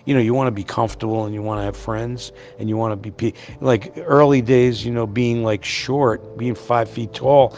you want to be comfortable and you want to have friends and you want to be like early days, being like short, being 5 feet tall.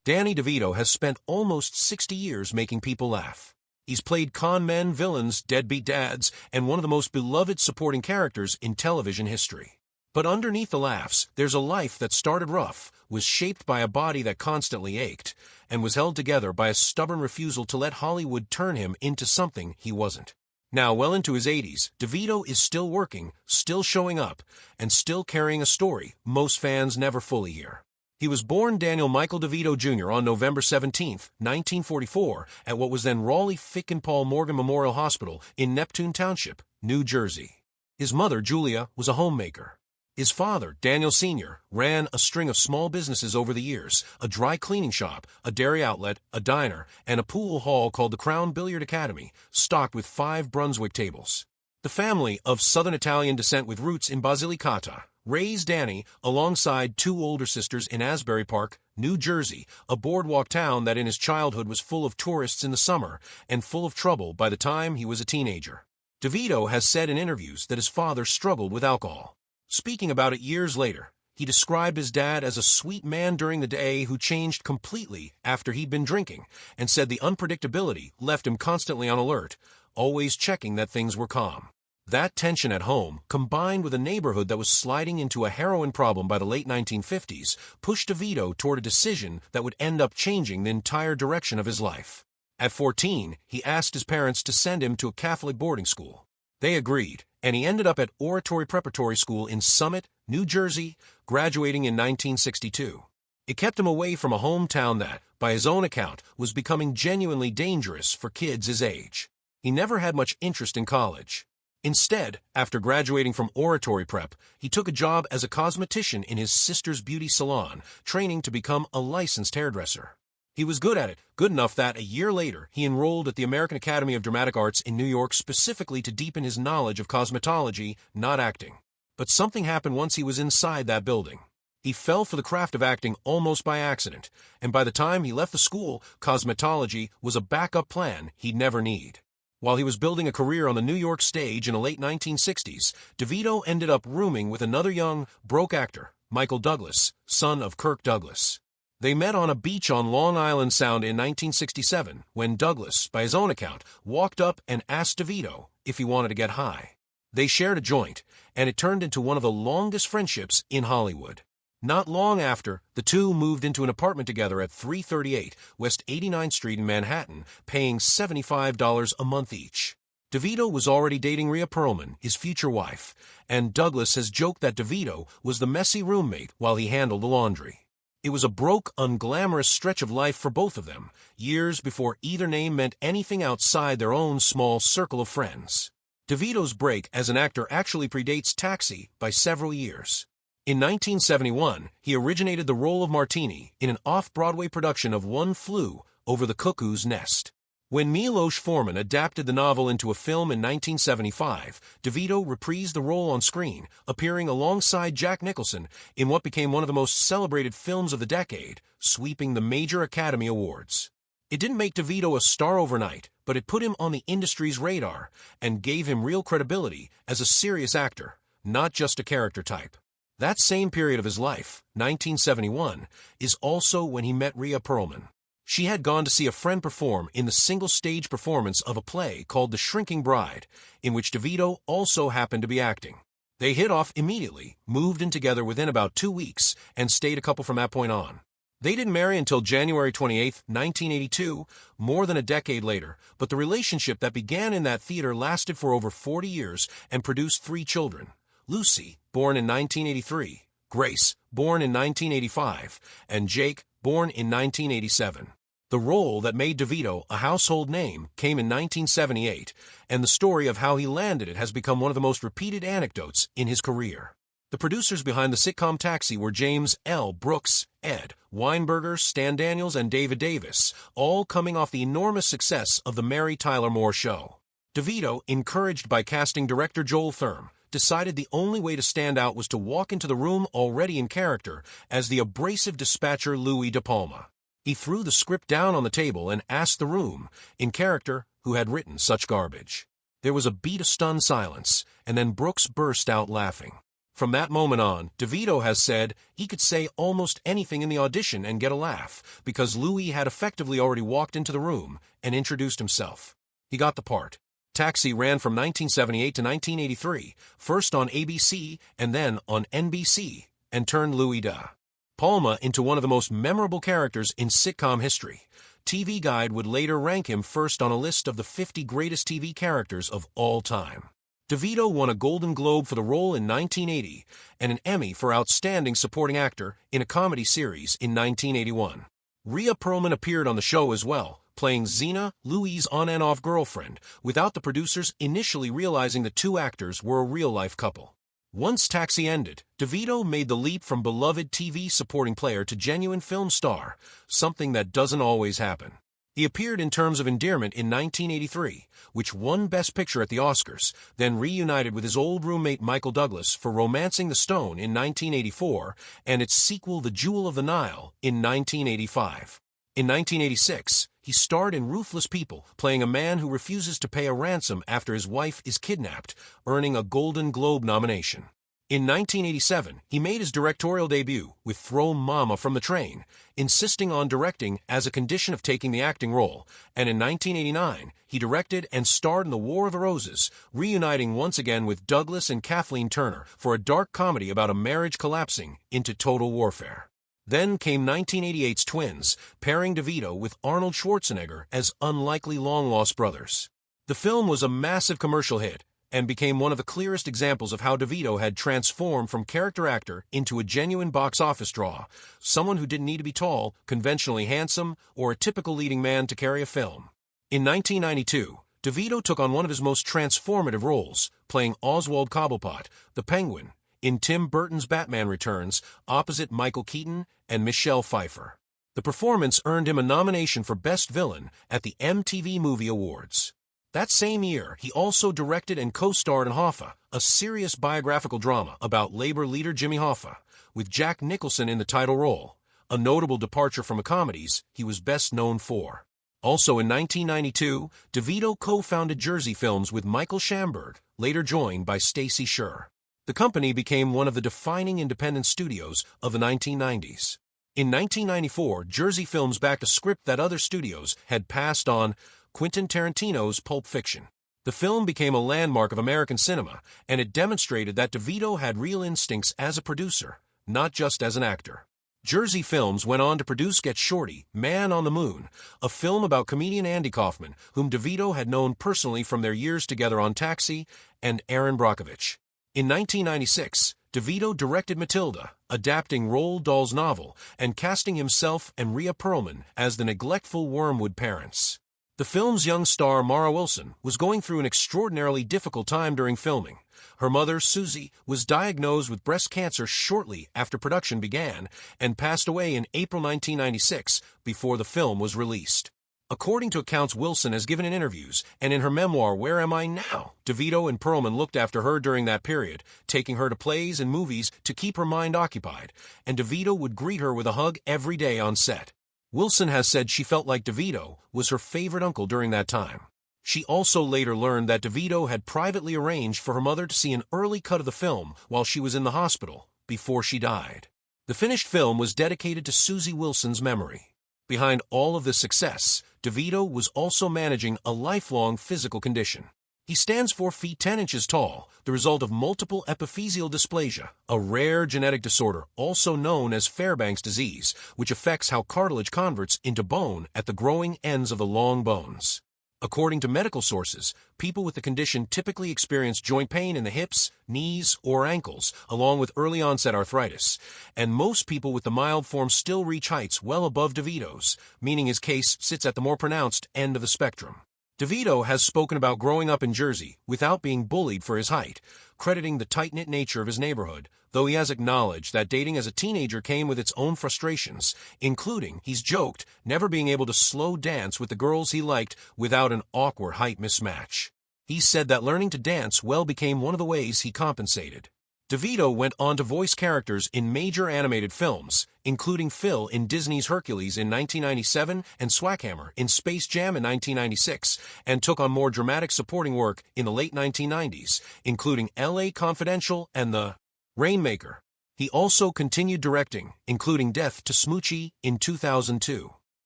Danny DeVito has spent almost 60 years making people laugh. He's played con men, villains, deadbeat dads, and one of the most beloved supporting characters in television history. But underneath the laughs, there's a life that started rough, was shaped by a body that constantly ached, and was held together by a stubborn refusal to let Hollywood turn him into something he wasn't. Now, well into his 80s, DeVito is still working, still showing up, and still carrying a story most fans never fully hear. He was born Daniel Michael DeVito Jr. on November 17, 1944, at what was then Raleigh Fick and Paul Morgan Memorial Hospital in Neptune Township, New Jersey. His mother, Julia, was a homemaker. His father, Daniel Sr., ran a string of small businesses over the years, a dry cleaning shop, a dairy outlet, a diner, and a pool hall called the Crown Billiard Academy, stocked with 5 Brunswick tables. The family, of Southern Italian descent with roots in Basilicata, raised Danny alongside 2 older sisters in Asbury Park, New Jersey, a boardwalk town that in his childhood was full of tourists in the summer and full of trouble by the time he was a teenager. DeVito has said in interviews that his father struggled with alcohol. Speaking about it years later, he described his dad as a sweet man during the day who changed completely after he'd been drinking, and said the unpredictability left him constantly on alert, always checking that things were calm. That tension at home, combined with a neighborhood that was sliding into a heroin problem by the late 1950s, pushed DeVito toward a decision that would end up changing the entire direction of his life. At 14, he asked his parents to send him to a Catholic boarding school. They agreed, and he ended up at Oratory Preparatory School in Summit, New Jersey, graduating in 1962. It kept him away from a hometown that, by his own account, was becoming genuinely dangerous for kids his age. He never had much interest in college. Instead, after graduating from Oratory Prep, he took a job as a cosmetician in his sister's beauty salon, training to become a licensed hairdresser. He was good at it, good enough that a year later he enrolled at the American Academy of Dramatic Arts in New York specifically to deepen his knowledge of cosmetology, not acting. But something happened once he was inside that building. He fell for the craft of acting almost by accident, and by the time he left the school, cosmetology was a backup plan he'd never need. While he was building a career on the New York stage in the late 1960s, DeVito ended up rooming with another young, broke actor, Michael Douglas, son of Kirk Douglas. They met on a beach on Long Island Sound in 1967, when Douglas, by his own account, walked up and asked DeVito if he wanted to get high. They shared a joint, and it turned into one of the longest friendships in Hollywood. Not long after, the two moved into an apartment together at 338 West 89th Street in Manhattan, paying $75 a month each. DeVito was already dating Rhea Perlman, his future wife, and Douglas has joked that DeVito was the messy roommate while he handled the laundry. It was a broke, unglamorous stretch of life for both of them, years before either name meant anything outside their own small circle of friends. DeVito's break as an actor actually predates Taxi by several years. In 1971, he originated the role of Martini in an off-Broadway production of One Flew Over the Cuckoo's Nest. When Milos Forman adapted the novel into a film in 1975, DeVito reprised the role on screen, appearing alongside Jack Nicholson in what became one of the most celebrated films of the decade, sweeping the major Academy Awards. It didn't make DeVito a star overnight, but it put him on the industry's radar and gave him real credibility as a serious actor, not just a character type. That same period of his life, 1971, is also when he met Rhea Perlman. She had gone to see a friend perform in the single-stage performance of a play called The Shrinking Bride, in which DeVito also happened to be acting. They hit off immediately, moved in together within about 2 weeks, and stayed a couple from that point on. They didn't marry until January 28, 1982, more than a decade later, but the relationship that began in that theater lasted for over 40 years and produced 3 children. Lucy, born in 1983, Grace, born in 1985, and Jake, born in 1987. The role that made DeVito a household name came in 1978, and the story of how he landed it has become one of the most repeated anecdotes in his career. The producers behind the sitcom Taxi were James L. Brooks, Ed Weinberger, Stan Daniels, and David Davis, all coming off the enormous success of The Mary Tyler Moore Show. DeVito, encouraged by casting director Joel Thurm, decided the only way to stand out was to walk into the room already in character as the abrasive dispatcher Louis De Palma. He threw the script down on the table and asked the room, in character, who had written such garbage. There was a beat of stunned silence, and then Brooks burst out laughing. From that moment on, DeVito has said he could say almost anything in the audition and get a laugh, because Louis had effectively already walked into the room and introduced himself. He got the part. Taxi ran from 1978 to 1983, first on ABC and then on NBC, and turned Louis de Palma into one of the most memorable characters in sitcom history. TV Guide would later rank him first on a list of the 50 greatest TV characters of all time. DeVito won a Golden Globe for the role in 1980 and an Emmy for Outstanding Supporting Actor in a Comedy Series in 1981. Rhea Perlman appeared on the show as well, playing Xena, Louis' on- and off-girlfriend, without the producers initially realizing the two actors were a real-life couple. Once Taxi ended, DeVito made the leap from beloved TV supporting player to genuine film star, something that doesn't always happen. He appeared in Terms of Endearment in 1983, which won Best Picture at the Oscars, then reunited with his old roommate Michael Douglas for Romancing the Stone in 1984 and its sequel The Jewel of the Nile in 1985. In 1986, he starred in Ruthless People, playing a man who refuses to pay a ransom after his wife is kidnapped, earning a Golden Globe nomination. In 1987, he made his directorial debut with Throw Mama from the Train, insisting on directing as a condition of taking the acting role, and in 1989, he directed and starred in The War of the Roses, reuniting once again with Douglas and Kathleen Turner for a dark comedy about a marriage collapsing into total warfare. Then came 1988's Twins, pairing DeVito with Arnold Schwarzenegger as unlikely long-lost brothers. The film was a massive commercial hit, and became one of the clearest examples of how DeVito had transformed from character actor into a genuine box office draw, someone who didn't need to be tall, conventionally handsome, or a typical leading man to carry a film. In 1992, DeVito took on one of his most transformative roles, playing Oswald Cobblepot, the Penguin, in Tim Burton's Batman Returns, opposite Michael Keaton and Michelle Pfeiffer. The performance earned him a nomination for Best Villain at the MTV Movie Awards. That same year, he also directed and co-starred in Hoffa, a serious biographical drama about labor leader Jimmy Hoffa, with Jack Nicholson in the title role, a notable departure from the comedies he was best known for. Also in 1992, DeVito co-founded Jersey Films with Michael Shamberg, later joined by Stacy Sher. The company became one of the defining independent studios of the 1990s. In 1994, Jersey Films backed a script that other studios had passed on, Quentin Tarantino's Pulp Fiction. The film became a landmark of American cinema, and it demonstrated that DeVito had real instincts as a producer, not just as an actor. Jersey Films went on to produce Get Shorty, Man on the Moon, a film about comedian Andy Kaufman, whom DeVito had known personally from their years together on Taxi, and Aaron Brockovich. In 1996, DeVito directed Matilda, adapting Roald Dahl's novel and casting himself and Rhea Perlman as the neglectful Wormwood parents. The film's young star Mara Wilson was going through an extraordinarily difficult time during filming. Her mother, Susie, was diagnosed with breast cancer shortly after production began and passed away in April 1996 before the film was released. According to accounts Wilson has given in interviews and in her memoir Where Am I Now?, DeVito and Perlman looked after her during that period, taking her to plays and movies to keep her mind occupied, and DeVito would greet her with a hug every day on set. Wilson has said she felt like DeVito was her favorite uncle during that time. She also later learned that DeVito had privately arranged for her mother to see an early cut of the film while she was in the hospital, before she died. The finished film was dedicated to Susie Wilson's memory. Behind all of this success, DeVito was also managing a lifelong physical condition. He stands 4 feet 10 inches tall, the result of multiple epiphyseal dysplasia, a rare genetic disorder also known as Fairbanks disease, which affects how cartilage converts into bone at the growing ends of the long bones. According to medical sources, people with the condition typically experience joint pain in the hips, knees, or ankles, along with early-onset arthritis, and most people with the mild form still reach heights well above DeVito's, meaning his case sits at the more pronounced end of the spectrum. DeVito has spoken about growing up in Jersey without being bullied for his height, crediting the tight-knit nature of his neighborhood, though he has acknowledged that dating as a teenager came with its own frustrations, including, he's joked, never being able to slow dance with the girls he liked without an awkward height mismatch. He said that learning to dance well became one of the ways he compensated. DeVito went on to voice characters in major animated films, including Phil in Disney's Hercules in 1997 and Swackhammer in Space Jam in 1996, and took on more dramatic supporting work in the late 1990s, including L.A. Confidential and The Rainmaker. He also continued directing, including Death to Smoochy in 2002.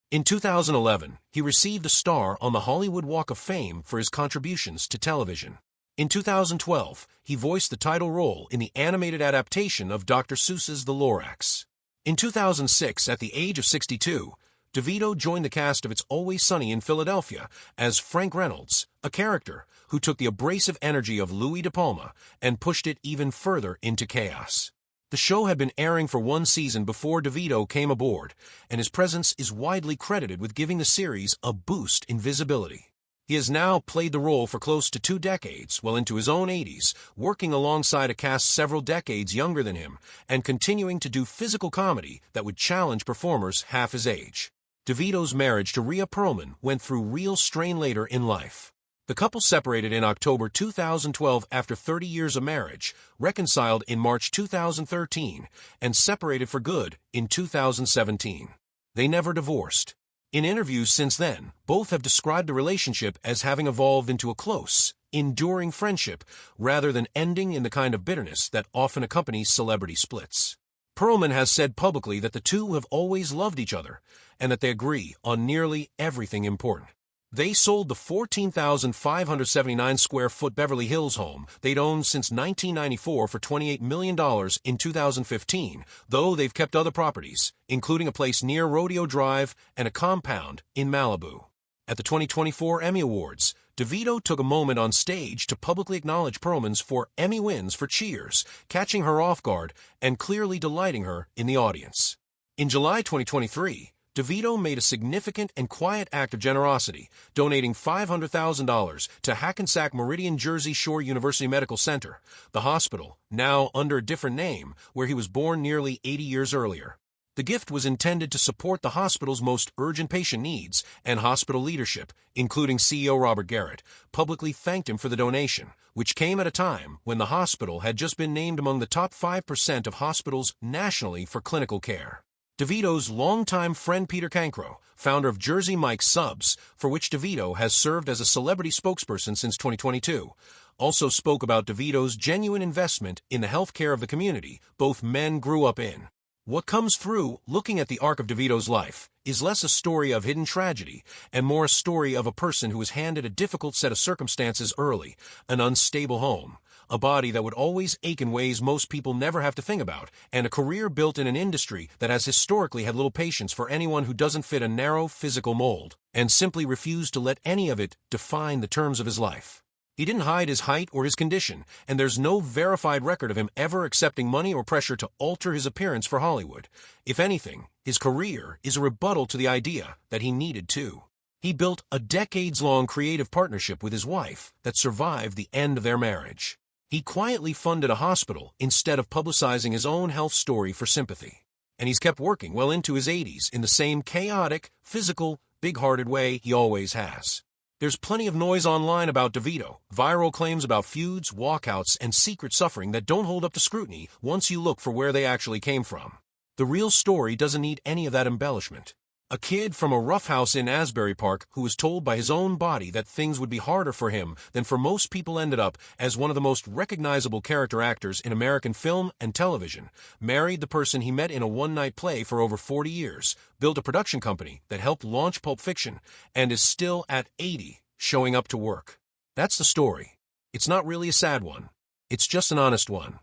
In 2011, he received a star on the Hollywood Walk of Fame for his contributions to television. In 2012, he voiced the title role in the animated adaptation of Dr. Seuss's The Lorax. In 2006, at the age of 62, DeVito joined the cast of It's Always Sunny in Philadelphia as Frank Reynolds, a character who took the abrasive energy of Louis De Palma and pushed it even further into chaos. The show had been airing for one season before DeVito came aboard, and his presence is widely credited with giving the series a boost in visibility. He has now played the role for close to 2 decades, well into his own 80s, working alongside a cast several decades younger than him, and continuing to do physical comedy that would challenge performers half his age. DeVito's marriage to Rhea Perlman went through real strain later in life. The couple separated in October 2012 after 30 years of marriage, reconciled in March 2013, and separated for good in 2017. They never divorced. In interviews since then, both have described the relationship as having evolved into a close, enduring friendship, rather than ending in the kind of bitterness that often accompanies celebrity splits. Perlman has said publicly that the two have always loved each other, and that they agree on nearly everything important. They sold the 14,579 square foot Beverly Hills home they'd owned since 1994 for $28 million in 2015, though they've kept other properties, including a place near Rodeo Drive and a compound in Malibu. At the 2024 Emmy Awards, DeVito took a moment on stage to publicly acknowledge Perlman's 4 Emmy wins for Cheers, catching her off guard and clearly delighting her in the audience. In July 2023, DeVito made a significant and quiet act of generosity, donating $500,000 to Hackensack Meridian Jersey Shore University Medical Center, the hospital, now under a different name, where he was born nearly 80 years earlier. The gift was intended to support the hospital's most urgent patient needs, and hospital leadership, including CEO Robert Garrett, publicly thanked him for the donation, which came at a time when the hospital had just been named among the top 5% of hospitals nationally for clinical care. DeVito's longtime friend Peter Cancro, founder of Jersey Mike's Subs, for which DeVito has served as a celebrity spokesperson since 2022, also spoke about DeVito's genuine investment in the health care of the community both men grew up in. What comes through, looking at the arc of DeVito's life, is less a story of hidden tragedy and more a story of a person who was handed a difficult set of circumstances early, an unstable home, a body that would always ache in ways most people never have to think about, and a career built in an industry that has historically had little patience for anyone who doesn't fit a narrow physical mold, and simply refused to let any of it define the terms of his life. He didn't hide his height or his condition, and there's no verified record of him ever accepting money or pressure to alter his appearance for Hollywood. If anything, his career is a rebuttal to the idea that he needed to. He built a decades-long creative partnership with his wife that survived the end of their marriage. He quietly funded a hospital instead of publicizing his own health story for sympathy. And he's kept working well into his 80s in the same chaotic, physical, big-hearted way he always has. There's plenty of noise online about DeVito, viral claims about feuds, walkouts, and secret suffering that don't hold up to scrutiny once you look for where they actually came from. The real story doesn't need any of that embellishment. A kid from a rough house in Asbury Park who was told by his own body that things would be harder for him than for most people ended up as one of the most recognizable character actors in American film and television, married the person he met in a one-night play for over 40 years, built a production company that helped launch Pulp Fiction, and is still at 80 showing up to work. That's the story. It's not really a sad one. It's just an honest one.